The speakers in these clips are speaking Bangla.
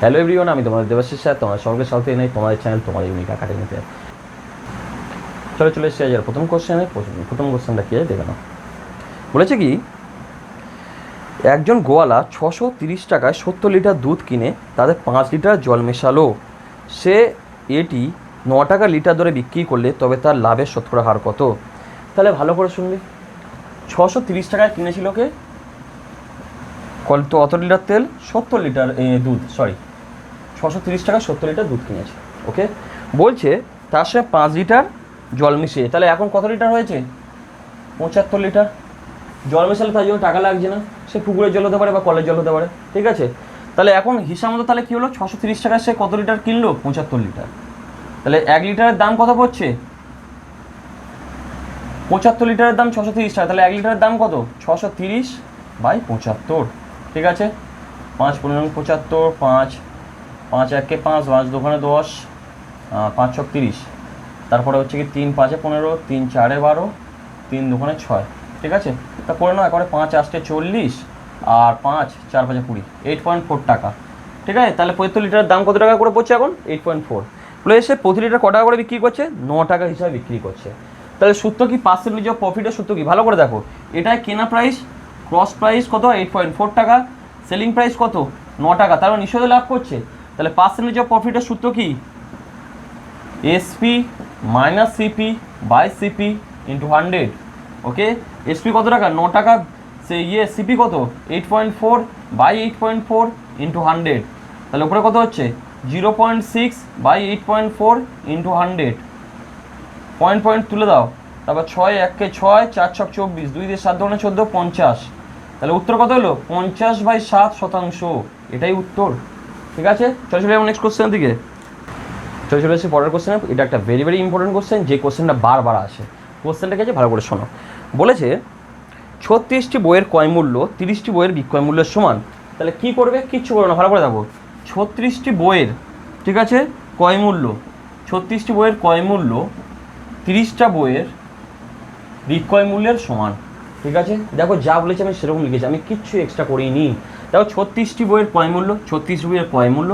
হ্যালো এভরিওয়ান, আমি তোমাদের দেবাশিস স্যার। তোমাদের সঙ্গে সাথে নেই তোমাদের চ্যানেল তোমাদের ইউনিক একাডেমিতে। চলে এসেছি আজ প্রথম কোশ্চেনে। প্রথম কোশ্চেনটা কি দেখে নাও। বলেছে কি, একজন গোয়ালা 630 টাকায় 70 লিটার দুধ কিনে তাদের 5 লিটার জল মেশালো। সে এটি 9 টাকা লিটার দরে বিক্রি করলে তবে তার লাভের শতকরা হার কত? তাহলে ভালো করে শুনবি। 630 টাকায় কিনেছিল কে? তো অত লিটার তেল, 70 লিটার দুধ, 630 টাকা 70 লিটার দুধ কিনেছে। ওকে, বলছে তার সঙ্গে 5 লিটার জল মিশিয়ে, তাহলে এখন কত লিটার হয়েছে? 75 লিটার। জল মেশালে তার জন্য টাকা লাগছে না, সে পুকুরের জল হতে পারে বা কলের জল হতে পারে। ঠিক আছে, তাহলে এখন হিসাব মতো তাহলে কী হলো, 630 টাকায় সে কত লিটার কিনলো? 75 লিটার। তাহলে 1 লিটারের দাম কত পড়ছে? 75 লিটারের দাম 630 টাকা। তাহলে 1 লিটারের দাম কত? 630/75। ঠিক আছে, 5 15 75, 5 5 1 5, 5 2 10, 5 6 30, তারপরে হচ্ছে কি 3 5 15, 3 4 12, 3 2 6। ঠিক আছে, তা করে নাও একবারে 5 8 40 আর 5 4 5 20, 8.4 টাকা। ঠিক আছে, তাহলে 75 লিটারের দাম কত টাকা করে পড়ছে এখন? 8.4। বলে এসে প্রতি লিটার ক টাকা করে বিক্রি করছে? 9 টাকা হিসাবে বিক্রি করছে। তাহলে সূত্র কি? পার্সেন্টেজ অফ প্রফিটের সূত্র কি? ভালো করে দেখো। এটাই কেনা প্রাইস, ক্রস প্রাইস কত? 8.4 টাকা, সেলিং প্রাইস কত? 9 টাকা। তারপর নিশ্চয়ই লাভ করছে। তাহলে পার্সেন্টেজ অফ প্রফিটের সূত্র কি? SP minus CP by CP into 100। Okay, SP কত টাকা? 9 টাকা। সে সিপি কত? 8.4 বাই 8.4 ইন্টু 100। তাহলে উপরে কত হচ্ছে? 0.6 বাই 8.4 ইন্টু 100। পয়েন্ট তুলে দাও। তারপর 6 1 6, 4 6 24, 2 দিয়ে 7 2 14, 50। তাহলে উত্তর কত হলো? 50/7%। এটাই উত্তর। ঠিক আছে, চলে নেক্সট কোশ্চেন দিকে। চলে এসেছি পরের কোশ্চেনে। এটা একটা ভেরি ভেরি ইম্পর্টেন্ট কোশ্চেন, যে কোশ্চেনটা বারবার আসে। কোশ্চেনটা কি আছে ভালো করে শোনো। বলেছে 36টি বইয়ের ক্রয় মূল্য 30টি বইয়ের বিক্রয় মূল্যের সমান। তাহলে কি করবে? কিচ্ছু করবে না, ভালো করে দেখো। 36টি বইয়ের, ঠিক আছে, ক্রয় মূল্য, 36টি বইয়ের ক্রয় মূল্য 30টা বইয়ের বিক্রয় মূল্যের সমান। ঠিক আছে, দেখো যা বলেছি আমি সেরকম লিখেছি, আমি কিচ্ছু এক্সট্রা করিনি। দেখো 36টি বইয়ের ক্রয় মূল্য, 36 বইয়ের ক্রয় মূল্য,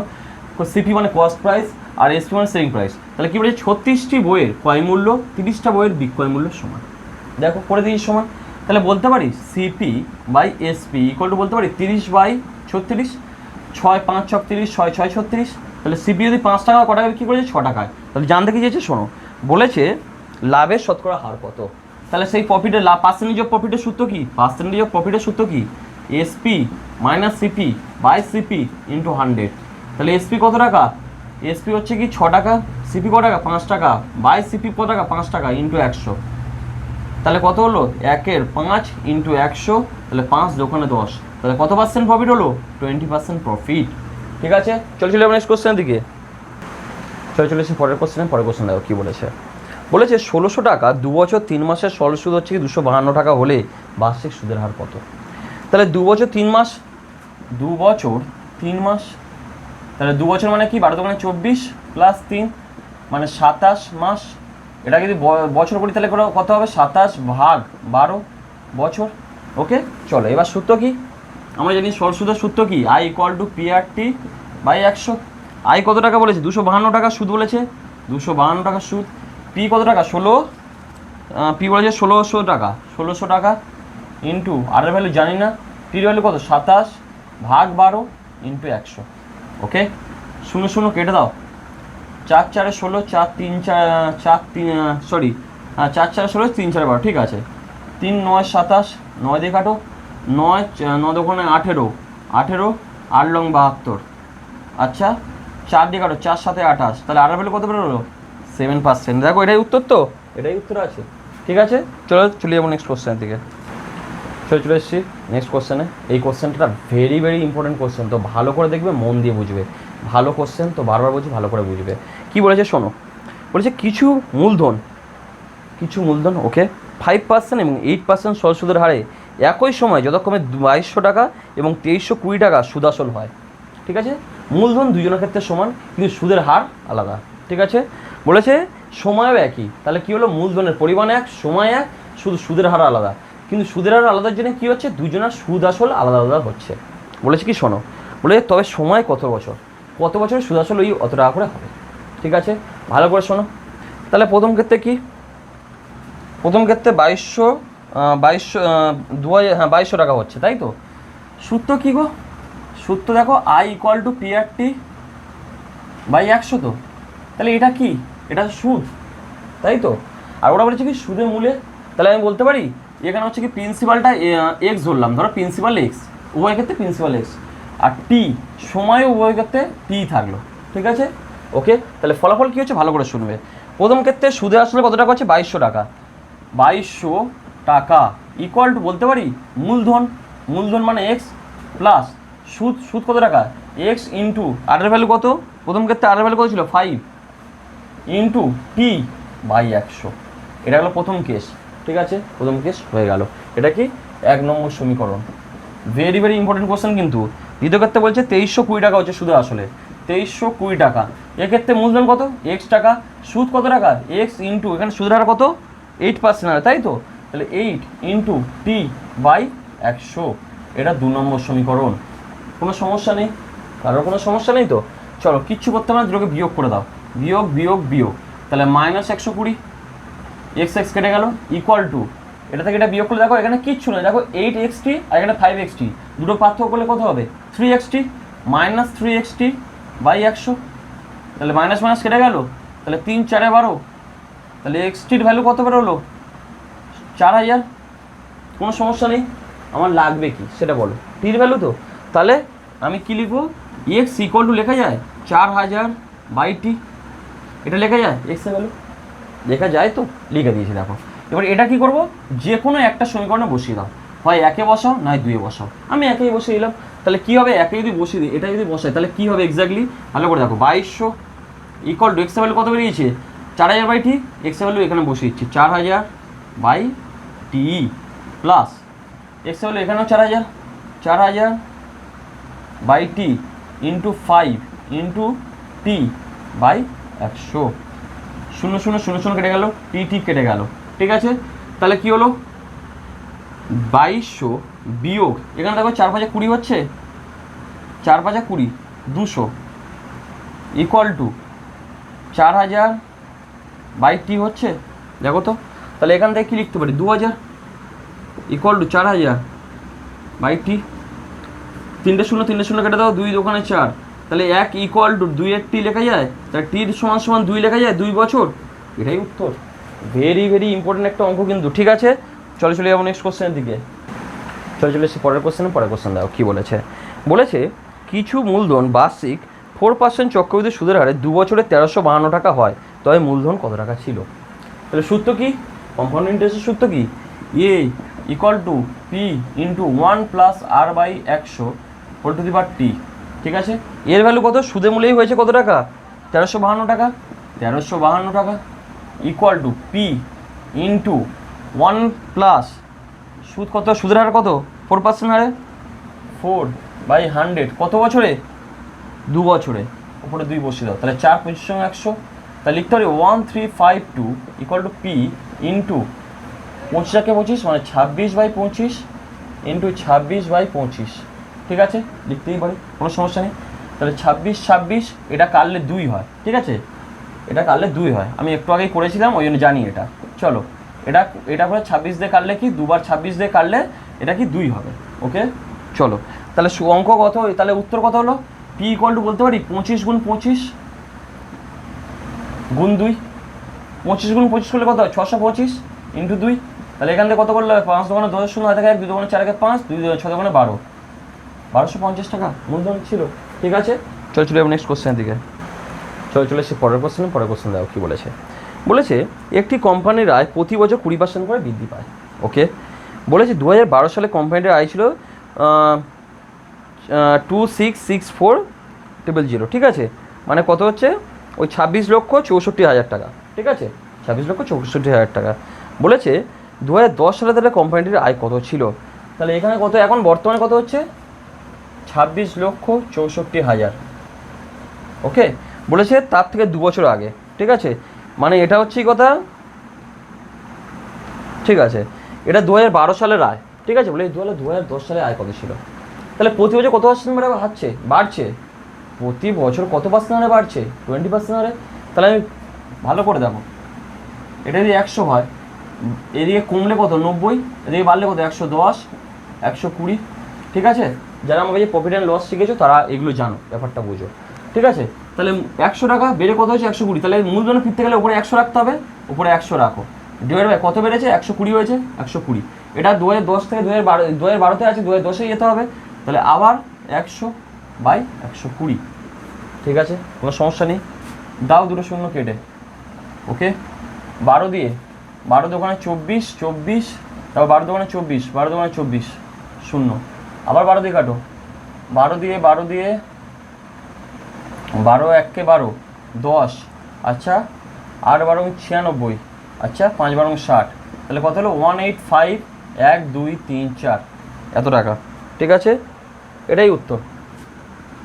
সিপি মানে কস্ট প্রাইস, আর এসপি মানে সেলিং প্রাইস। তাহলে কী বলেছে? 36টি বইয়ের ক্রয় মূল্য 30টা বইয়ের বিক্রয় মূল্যের সমান। দেখো করে দিয়েছি সমান। তাহলে বলতে পারি CP by SP equal to বলতে পারি 30/36। 6 5 6 30, 6 6 36। তাহলে সিপি যদি 5 টাকা ক টাকা বিক্রি করেছে? 6 টাকায়। তাহলে জানতে কি চেয়েছে শোনো। বলেছে লাভের শতকরা হার কত। তাহলে সেই প্রফিটের লাভ, পার্সেন্টেজ অফ প্রফিটের সূত্র কি? পার্সেন্টেজ অফ প্রফিটের সূত্র কি? SP minus CP by CP into 100। তাহলে এসপি কত টাকা? এসপি হচ্ছে কি 6 টাকা, সিপি কত টাকা? 5 টাকা, বাই সিপি কত টাকা? 5 টাকা ইন্টু 100। তাহলে কত হলো? 1/5 ইন্টু 100। তাহলে 5 দোকানে 10। তাহলে কত পার্সেন্ট প্রফিট হলো? 20% প্রফিট। ঠিক আছে, চলে নেক্সট কোশ্চেনের দিকে। চলে এসে পরের কোশ্চেনে। পরের কোশ্চেন দেখো কী বলেছে। বলেছে 1600 টাকা 2 বছর 3 মাসের সরল সুদ হচ্ছে কি 252 টাকা হলে বার্ষিক সুদের হার কত? তাহলে 2 বছর 3 মাস, 2 বছর 3 মাস, তাহলে 2 বছর মানে কি? 12 দোকানে 24 প্লাস 3 মানে 27 মাস। এটা যদি বছর করি তাহলে কত হবে? 27/12 বছর। ওকে, চলো এবার সূত্র কি? আমরা জানি সরল সুদের সূত্র কি? I equal two PRT/100। I কত টাকা বলেছে? 252 টাকা সুদ বলেছে, 252 টাকা সুদ। পি কত টাকা? 16, পি বলেছে 1600 টাকা, 1600 টাকা ইন্টু আর এর ভ্যালু জানি না, পির ভ্যালু কত? 27/12 ইন্টু 100। ওকে, 0 0 কেটে দাও। 4 4 16, 4 3 4 4 4 16, 3 4 12। ঠিক আছে, 3 9 27, 9 দিয়ে কাটো, 9 9 দোকানে 18, 18 8 লং 72। আচ্ছা, 4 দিয়ে কাটো, 4 7 28। তাহলে আর ভ্যালু কত বেরোলো? 7%। দেখো এটাই উত্তর, তো এটাই উত্তর আছে। ঠিক আছে, চলে যাবো নেক্সট কোশ্চেনের দিকে। চলে এসেছি নেক্সট কোশ্চেনে। এই কোশ্চেনটা ভেরি ভেরি ইম্পর্টেন্ট কোশ্চেন, তো ভালো করে দেখবে, মন দিয়ে বুঝবে। ভালো কোশ্চেন তো, বারবার বলছি ভালো করে বুঝবে। কি বলেছে শোনো। বলেছে কিছু মূলধন ওকে 5% এবং 8% সরল সুদের হারে একই সময় যথাক্রমে 2200 টাকা এবং 2320 টাকা সুদাসল হয়। ঠিক আছে, মূলধন দুজনের ক্ষেত্রে সমান, কিন্তু সুদের হার আলাদা। ঠিক আছে, বলেছে সময়ও একই। তাহলে কী হলো? মূলধনের পরিমাণ এক, সময় এক, শুধু সুদের হার আলাদা। কিন্তু সুদের হার আলাদার জন্য কী হচ্ছে? দুজনের সুদ আসল আলাদা আলাদা হচ্ছে। বলেছে কি শোনো। বলে তবে সময় কত বছর? কত বছরের সুদ আসল ওই অত টাকা করে হবে। ঠিক আছে, ভালো করে শোনো। তাহলে প্রথম ক্ষেত্রে কি, প্রথম ক্ষেত্রে 2200 টাকা হচ্ছে, তাই তো। সূত্র কী গো, সূত্র দেখো I equal to P R T by 100 তো। তাহলে এটা কি, এটা সুদ, তাই তো। আর ওরা বলেছে কি সুদে মূলে, তাহলে আমি বলতে পারি এখানে হচ্ছে কি প্রিন্সিপালটা এক্স ধরলাম, ধরো প্রিন্সিপাল এক্স, উভয় ক্ষেত্রে প্রিন্সিপাল এক্স, আর টি সময় উভয় ক্ষেত্রে টি থাকলো। ঠিক আছে, ওকে। তাহলে ফলাফল কী হচ্ছে ভালো করে শুনবে। প্রথম ক্ষেত্রে সুদে আসলে কত টাকা হচ্ছে 2200 টাকা, 2200 টাকা ইকুয়াল টু বলতে পারি মূলধন, মূলধন মানে এক্স প্লাস সুদ, সুদ কত টাকা এক্স ইন্টু আরের ভ্যালু কত, প্রথম ক্ষেত্রে আরের ভ্যালু কত ছিল 5 ইন্টু টি বাই 100। এটা হলো প্রথম কেস। ঠিক আছে, প্রথম কেস হয়ে গেল। এটা কি 1 নম্বর সমীকরণ। ভেরি ভেরি ইম্পর্টেন্ট কোশ্চেন কিন্তু। দ্বিতীয় ক্ষেত্রে বলছে 2320 টাকা হচ্ছে সুদে আসলে, 2320 টাকা। এক্ষেত্রে মূলধন কত এক্স টাকা, সুদ কত টাকা এক্স ইন্টু এখানে সুদের হার কত 8% হবে, তাই তো। তাহলে 8 ইন্টু টি বাই 100। এটা 2 নম্বর সমীকরণ। কোনো সমস্যা নেই, কারোর কোনো সমস্যা নেই তো। চলো কিচ্ছু করতে হবে না, দুটোকে বিয়োগ করে দাও, বিয়োগ বিয়োগ বিয়োগ। তাহলে -120 এক্স এক্স কেটে গেল ইকুয়াল টু, এটা থেকে এটা বিয়োগ করলে দেখো এখানে কিচ্ছু নেই, দেখো 8xt আর এখানে 5xt, দুটো পার্থক্য করলে কত হবে 3xt, -3xt বাই 100। তাহলে মাইনাস মাইনাস কেটে গেল, তাহলে 3 4 12, তাহলে এক্সটির ভ্যালু কত বেরোলো 4000। কোনো সমস্যা নেই, আমার লাগবে কি সেটা বলো, টির ভ্যালু তো। তাহলে আমি কি লিখবো, এক্স ইকুয়াল টু লেখা যায় 4000 বাই টি, এটা লেখা যায় এক্সের ভ্যালু, লেখা যায় তো, লিখে দিয়েছি দেখো। এবার এটা কি করব, যে কোনো একটা সমীকরণে বসিয়ে দাও, হয় একে বসাও নয় দুয়ে বসাও। আমি একেই বসিয়ে দিলাম, তাহলে কী হবে, একে যদি বসিয়ে দিই, এটা যদি বসাই তাহলে কী হবে এক্স্যাক্টলি ভালো করে দেখো, 2200 ইকুয়াল টু এক্সের ভ্যালু কত বেরিয়েছে 4000 বাই টি, এক্সের ভ্যালু এখানে বসিয়ে দিচ্ছি 4000 বাই টি প্লাস এক্সের ভ্যালু এখানেও 4000, 4000 by T into 5 into T by 100। 0 0 0 0 কেটে গেল, টি টি কেটে গেল। ঠিক আছে, তাহলে কি হলো 2200 বিয়োগ এখানে দেখো 4 5 20 হচ্ছে, 4 5 20 200 ইকুয়াল টু 4000 বাই টি হচ্ছে, দেখো তো। তাহলে এখান থেকে কী লিখতে পারি 2000 ইকুয়াল টু 4000 বাই টি, 3 0 3 0 কেটে দাও, 2 দোকানে 4, তাহলে 1 ইকুয়াল টু 2 এর টি লেখা যায়, তাহলে টির সমান সমান 2 লেখা যায় 2 বছর। এটাই উত্তর। ভেরি ভেরি ইম্পর্টেন্ট একটা অঙ্ক কিন্তু। ঠিক আছে, চলে চলে যাবো নেক্সট কোশ্চেনের দিকে। চলে এসে পরের কোশ্চেনে, পরের কোশ্চেন দাও কী বলেছে। বলেছে কিছু মূলধন বার্ষিক 4% চক্রবৃদ্ধি সুদের হারে 2 বছরে 1352 টাকা হয়, তবে মূলধন কত টাকা ছিল। তাহলে সূত্র কি, কম্পাউন্ড ইন্টারেস্টের সূত্র কি, A equal to P into 1 plus R by 100 whole to the power T. ঠিক আছে, এর ভ্যালু কত, সুদে মূলেই হয়েছে কত টাকা 1352 টাকা, 1352 টাকা equal to P into 1 plus সুদ কত, সুদের হার কত 4% হারে 4/100 কত বছরে 2 বছরে, উপরে 2 বসিয়ে দাও, তাহলে 4 25 সঙ্গে 100, তাহলে লিখতে পারি 1352 ইকুয়াল টু পি ইন্টু 25 মানে 26/25 ইন্টু 26/25। ঠিক আছে, লিখতেই পারি, কোনো সমস্যা নেই। তাহলে 26 26 এটা কাটলে 2 হয়। ঠিক আছে, এটা কাটলে 2 হয়, আমি একটু আগেই করেছিলাম ওই জন্য জানি এটা। চলো এটা করে 26 দিয়ে কাটলে কি, দুবার 26 দিয়ে কাটলে এটা কি 2 হবে। ওকে, চলো তাহলে অঙ্ক কত, তাহলে উত্তর কত হলো, পি ইকুয়াল টু বলতে পারি 25 গুণ 25 গুণ 2, 25 গুণ 25 করলে কত হয় 625 ইন্টু 2, তাহলে এখান থেকে কত করলে 5 দোকানে 10 শূন্য হয় থাকে 1, 2 দোকানে 4 একে 5, 2 6 দোকানে 12, 1250 টাকা মূলধন ছিল। ঠিক আছে, চলে যাবো নেক্সট কোশ্চেনের দিকে। চলে এসে পরের কোশ্চেনে, পরের কোশ্চেন দাও কী বলেছে। বলেছে একটি কোম্পানির আয় প্রতি বছর 20% করে বৃদ্ধি পায়। ওকে, বলেছে 2012 সালে কোম্পানিটির আয় ছিল 2664,000। ঠিক আছে, মানে কত হচ্ছে ওই 26,64,000 টাকা। ঠিক আছে, 26,64,000 টাকা। বলেছে 2010 সালে তাহলে কোম্পানিটির আয় কত ছিল, তাহলে এখানে কত, এখন বর্তমানে কত হচ্ছে 26,64,000। ওকে, বলেছে তার থেকে 2 বছর আগে। ঠিক আছে, মানে এটা হচ্ছে কথা। ঠিক আছে, এটা 2012 সালের আয়। ঠিক আছে, বলে 2010 সালে আয় কত ছিল, তাহলে প্রতি বছর কত % বাড়ছে, প্রতি বছর কত পার্সেন্ট হারে বাড়ছে? 20% হারে। তাহলে আমি ভালো করে দেখো, এটা যদি 100 হয়, এদিকে কমলে কত 90, এদিকে বাড়লে কত 110, 120, ঠিক আছে? যারা আমাকে যে প্রফিট অ্যান্ড লস শিখেছো তারা এগুলো জানো, ব্যাপারটা বুঝো, ঠিক আছে? তাহলে 100 টাকা বেড়ে কত হয়েছে 120, তাহলে মূলধন ফিরতে গেলে উপরে 100 রাখতে হবে, উপরে 100 রাখো, ডিভাইড বাই কত বেড়েছে 120 হয়েছে, 120। এটা 2010 থেকে 2012তে আছে, 2010-এ যেতে হবে, তাহলে আবার 100 বাই 120, ঠিক আছে? কোনো সমস্যা নেই, দাও দুটো শূন্য কেটে, ওকে? 12 দিয়ে 12 দোকানে 24, 24, তারপর 12 দোকানে 24, 12 দোকানে 24, শূন্য, আবার 12 দিয়ে কাটো, 12 দিয়ে 12 1 12, 10, আচ্ছা 8 12 96, আচ্ছা 5 12 60, তাহলে কত হলো 185, 1 2 3 4, এত টাকা, ঠিক আছে? এটাই উত্তর,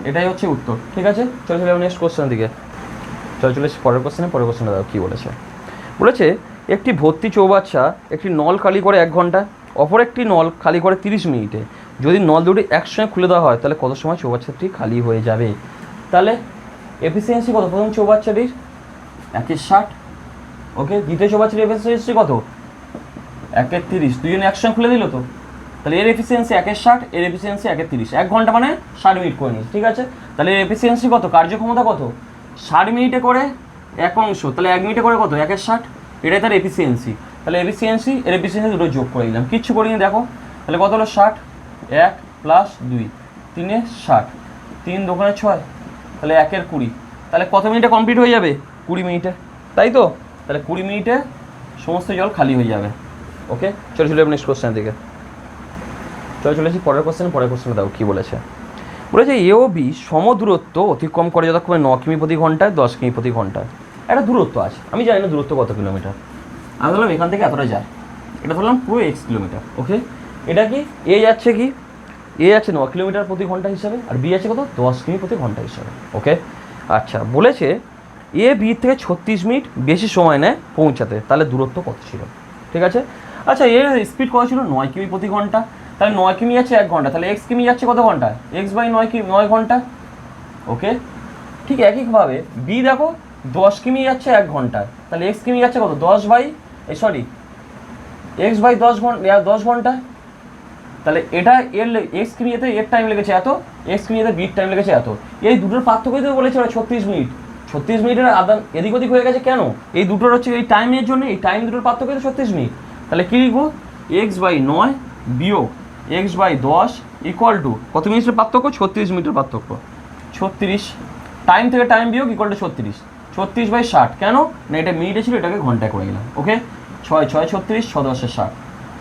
এটাই হচ্ছে উত্তর, ঠিক আছে? চলো চলে নেক্সট কোশ্চেনের দিকে, চলে পরের কোশ্চেনে দাও কী বলেছে। বলেছে একটি ভর্তি চৌবাচ্চা একটি নল খালি করে 1 ঘন্টা, অপর একটি নল খালি করে 30 মিনিটে। যদি নল দুটি একসঙ্গে খুলে দেওয়া হয় তাহলে কত সময় চৌবাচ্চাটি খালি হয়ে যাবে? তাহলে এফিসিয়েন্সি কত প্রথম চৌবাচ্চাটির? 1/60, ওকে? দ্বিতীয় চৌবাচ্চাটির এফিসিয়েন্সি কত? 1/30, দুজনে একসঙ্গে খুলে দিল তো, তাহলে এর এফিসিয়েন্সি 1/60, এর এফিসিয়েন্সি 1/30, 1 ঘন্টা মানে 60 মিনিট করে নিই, ঠিক আছে? তাহলে এর এফিসিয়েন্সি কত, কার্যক্ষমতা কত? 60 মিনিটে করে 1 অংশ, তাহলে 1 মিনিটে করে কত 1/60, এটাই তার এফিসিয়েন্সি। তাহলে এফিসিয়েন্সি এর এফিসিয়েন্সি দুটো যোগ করে দিলাম, কিচ্ছু করিনি, দেখো তাহলে কত হলো 60, 1 + 2, 3 60, 3 দোকানে 6, তাহলে 1 এর 20, তাহলে কত মিনিটে কমপ্লিট হয়ে যাবে? 20 মিনিটে, তাই তো? তাহলে 20 মিনিটে সমস্ত জল খালি হয়ে যাবে, ওকে? চলে নেক্সট কোশ্চেনের দিকে, চলেছি পরের কোশ্চেনে দাও কী বলেছে। বলেছে এ ও বি সম দূরত্ব অতিক্রম করে যতক্ষণে 9 কিমি প্রতি ঘন্টায়, 10 কিমি প্রতি ঘন্টায়। একটা দূরত্ব আছে, আমি জানি না দূরত্ব কত কিলোমিটার, আমি ধরলাম এখান থেকে এতটা যায়, এটা ধরলাম পুরো x কিলোমিটার, ওকে? এটা কি এ যাচ্ছে, কি এ যাচ্ছে 9 কিলোমিটার প্রতি ঘন্টা হিসাবে, আর বি আছে কত 10 কিমি প্রতি ঘন্টা হিসাবে, ওকে? আচ্ছা, বলেছে এ বি থেকে 36 মিনিট বেশি সময় নেয় পৌঁছাতে, তাহলে দূরত্ব কত ছিল, ঠিক আছে? আচ্ছা, এর স্পিড কত ছিল 9 কিমি প্রতি ঘন্টা, তাহলে 9 কিমি যাচ্ছে 1 ঘন্টা, তাহলে x কিমি যাচ্ছে কত ঘন্টা? x বাই 9 কিমি 9 ঘন্টা, ওকে? ঠিক একইভাবে বি দেখো 10 কিমি যাচ্ছে 1 ঘন্টায়, তাহলে x কিমি যাচ্ছে কত 10 বাই x বাই 10 ঘন্টা, তাহলে এটা এর x কিমি যেতে এর টাইম লেগেছে এত, x কিমি যেতে বির টাইম লেগেছে এত, এই দুটোর পার্থক্যই তো বলেছে ওরা 36 মিনিট, 36 মিনিটের আদান এদিক ওদিক হয়ে গেছে কেন? এই দুটোর হচ্ছে এই টাইমের জন্য, এই টাইম দুটোর পার্থক্য তো 36 মিনিট, তাহলে কী লিখবো? x বাই 9 বিয়োগ x বাই 10 ইকুয়াল টু কত মিনিটের পার্থক্য? 36 মিনিটের পার্থক্য, 36, টাইম থেকে টাইম বিয়োগ ইকুয়াল টু 36, 36 বাই 60, কেন না এটা মিনিটে ছিল, এটাকে ঘন্টায় করে দিলাম, ওকে? 6 6 36, 6 10 60,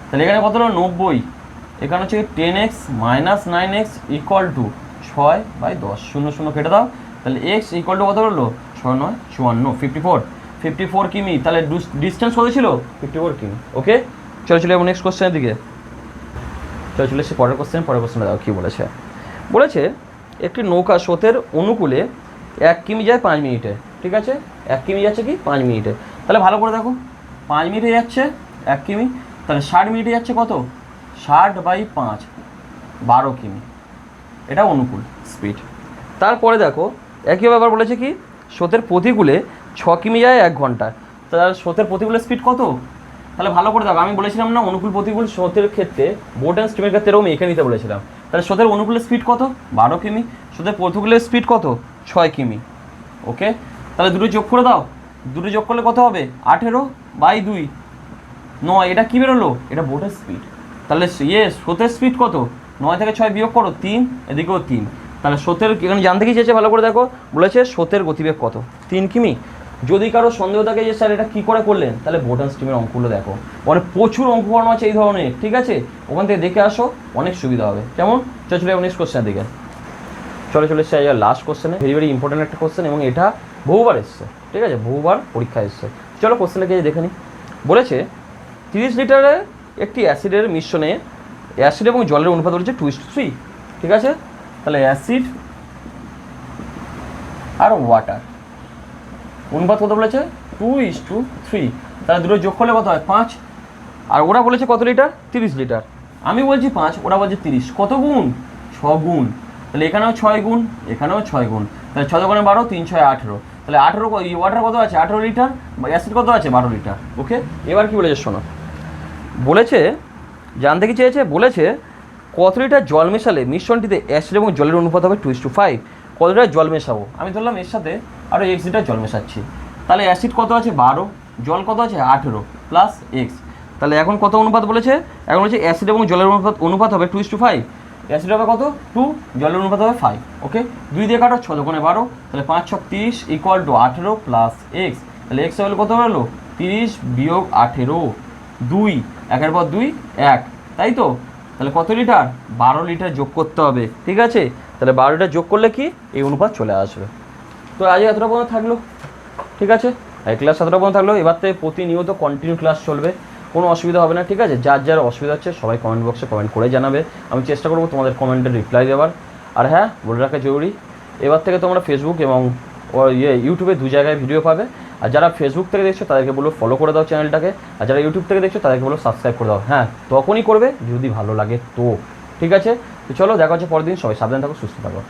তাহলে এখানে কত হলো 90, এখানে হচ্ছে 10x minus 9x equal to 6 by 10, 0 0 কেটে দাও, তাহলে x ইকুয়াল টু কত হলো 6 9 54, 54 কিমি, তাহলে ডিস্টেন্স কত ছিল 54 কিমি, ওকে? চলে যাবো নেক্সট কোশ্চেনের দিকে, চলে এসে পরের কোশ্চেনে দাও কী বলেছে। বলেছে একটি নৌকা স্রোতের অনুকূলে 1 কিমি যায় 5 মিনিটে, ঠিক আছে? 1 কিমি যাচ্ছে কি 5 মিনিটে, তাহলে ভালো করে দেখো 5 মিনিটে যাচ্ছে 1 কিমি, তাহলে 60 মিনিটে যাচ্ছে কত 60 বাই 5, 12 কিমি, এটা অনুকূল স্পিড। তারপরে দেখো একইভাবে আবার বলেছে কি স্রোতের প্রতিকূলে 6 কিমি যায় 1 ঘন্টায়, তাহলে স্রোতের প্রতিকূলে স্পিড কত? তাহলে ভালো করে দেখো, আমি বলেছিলাম না অনুকূল প্রতিকূল স্রোতের ক্ষেত্রে বোট অ্যান্ড স্টিমের ক্ষেত্রে এরকম এঁকে নিতে বলেছিলাম, তাহলে স্রোতের অনুকূলের স্পিড কত 12 কিমি, স্রোতের প্রতিকূলের স্পিড কত 6 কিমি, ওকে? তাহলে দুটো যোগ করে দাও, দুটো যোগ করলে কত হবে 18 বাই 2 9, এটা কী বেরোলো? এটা বোটের স্পিড, তাহলে স্রোতের স্পিড কত 9 থেকে 6 বিয়োগ করো 3, এদিকেও 3, তাহলে স্রোতের এখানে জানতে কি চেয়েছে ভালো করে দেখো, বলেছে স্রোতের গতিবেগ কত 3 কিমি। যদি কারো সন্দেহ থাকে যে স্যার এটা কী করে করলেন, তাহলে বোট অ্যান্ড স্টিমের অঙ্কগুলো দেখো, মানে প্রচুর অঙ্ক করানো আছে এই ধরনের, ঠিক আছে? ওখান থেকে দেখে আসো, অনেক সুবিধা হবে। কেমন? চলে নেক্সট কোশ্চেনের দিকে, চলে এসছে লাস্ট কোশ্চেনে, ভেরি ভেরি ইম্পর্টেন্ট একটা কোশ্চেন, এবং এটা বহুবার এসছে, ঠিক আছে? বহুবার পরীক্ষা এসছে। চলো কোশ্চেনটাকে দেখে নিই। বলেছে 30 লিটারের একটি অ্যাসিডের মিশ্রণে অ্যাসিড এবং জলের অনুপাত হচ্ছে 2:3, ঠিক আছে? তাহলে অ্যাসিড আর ওয়াটার অনুপাত কত বলেছে 2:3, তাহলে দুটো যোগ করলে কত হয় 5, আর ওরা বলেছে কত লিটার 30 লিটার, আমি বলছি 5, ওরা বলছে 30, কত গুণ 6 গুণ, তাহলে এখানেও 6 গুণ, এখানেও 6 গুণ, তাহলে 6 দোকানে 12, 3 6 18, তাহলে 18 ওয়াটার কত আছে 18 লিটার, অ্যাসিড কত আছে 12 লিটার। ওকে, এবার কি বলেছে শোনো, বলেছে জানতে কি চেয়েছে, বলেছে কত লিটার জল মেশালে মিশ্রণটিতে অ্যাসিড এবং জলের অনুপাত হবে 2:5। কত লিটার জল মেশাবো, আমি ধরলাম এর সাথে আরও x লিটার জল মেশাচ্ছি, তাহলে অ্যাসিড কত আছে 12, জল কত আছে 18 প্লাস এক্স, তাহলে এখন কত অনুপাত বলেছে, এখন বলেছে অ্যাসিড এবং জলের অনুপাত হবে 2:5, অ্যাসিড হবে কত 2, জলের অনুপাত হবে 5। ওকে, 2 দিয়ে কাটো, 6 দোকানে 12, তাহলে 5 6 30 ইকুয়াল টু 18 প্লাস এক্স, তাহলে এক্স হলো কত হলো 30 বিয়োগ 18, 2 একের পর 2 1, তাই তো, তাহলে কত লিটার 12 লিটার যোগ করতে হবে। ঠিক আছে, তাহলে 12 লিটার যোগ করলে কি এই অনুপাত চলে আসবে। তো আজ এতটা পর্যন্ত থাকলো, ঠিক আছে, এই ক্লাস এতটা পর্যন্ত থাকলো। এবার থেকে প্রতিনিয়ত কন্টিনিউ ক্লাস চলবে, কোনো অসুবিধা হবে না। ঠিক আছে, যার যার অসুবিধা হচ্ছে সবাই কমেন্ট বক্সে কমেন্ট করে জানাবে, আমি চেষ্টা করবো তোমাদের কমেন্টের রিপ্লাই দেওয়ার। আর হ্যাঁ, বলে রাখা জরুরি, এবার থেকে তোমরা ফেসবুক এবং ইউটিউবে 2 জায়গায় ভিডিও পাবে। আর যারা ফেসবুক থেকে দেখছো তাদেরকে বলবো ফলো করে দাও চ্যানেলটাকে, আর যারা ইউটিউব থেকে দেখছো তাদেরকে বলবো সাবস্ক্রাইব করে দাও। হ্যাঁ, তখনই করবে যদি ভালো লাগে তো। ঠিক আছে, তো চলো দেখা হচ্ছে পরের দিন, সবাই সাবধান থাকো, সুস্থ থাকো।